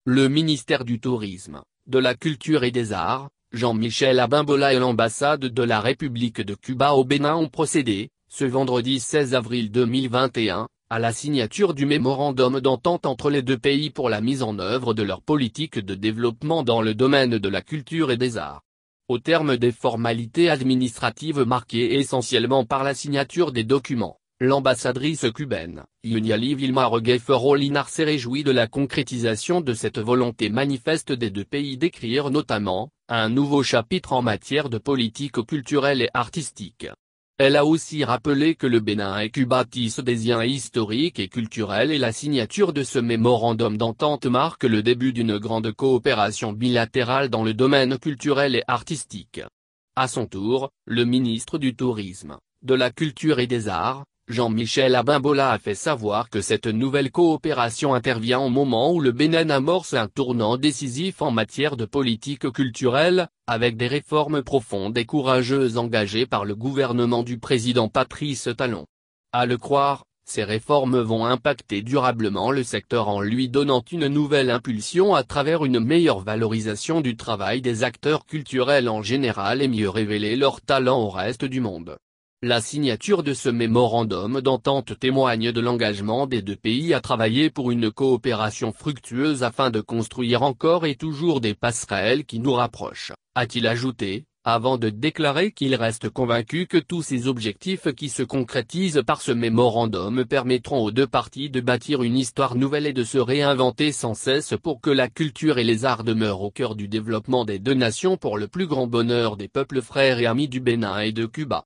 Le ministère du Tourisme, de la Culture et des Arts, Jean-Michel Abimbola et l'ambassade de la République de Cuba au Bénin ont procédé, ce vendredi 16 avril 2021, à la signature du mémorandum d'entente entre les deux pays pour la mise en œuvre de leur politique de développement dans le domaine de la culture et des arts. Au terme des formalités administratives marquées essentiellement par la signature des documents, l'ambassadrice cubaine, Yuniali Vilma Regueifero Linar s'est réjouie de la concrétisation de cette volonté manifeste des deux pays d'écrire notamment, un nouveau chapitre en matière de politique culturelle et artistique. Elle a aussi rappelé que le Bénin et Cuba tissent des liens historiques et culturels et la signature de ce mémorandum d'entente marque le début d'une grande coopération bilatérale dans le domaine culturel et artistique. À son tour, le ministre du Tourisme, de la Culture et des Arts, Jean-Michel Abimbola a fait savoir que cette nouvelle coopération intervient au moment où le Bénin amorce un tournant décisif en matière de politique culturelle, avec des réformes profondes et courageuses engagées par le gouvernement du président Patrice Talon. À le croire, ces réformes vont impacter durablement le secteur en lui donnant une nouvelle impulsion à travers une meilleure valorisation du travail des acteurs culturels en général et mieux révéler leurs talents au reste du monde. La signature de ce mémorandum d'entente témoigne de l'engagement des deux pays à travailler pour une coopération fructueuse afin de construire encore et toujours des passerelles qui nous rapprochent, a-t-il ajouté, avant de déclarer qu'il reste convaincu que tous ces objectifs qui se concrétisent par ce mémorandum permettront aux deux parties de bâtir une histoire nouvelle et de se réinventer sans cesse pour que la culture et les arts demeurent au cœur du développement des deux nations pour le plus grand bonheur des peuples frères et amis du Bénin et de Cuba.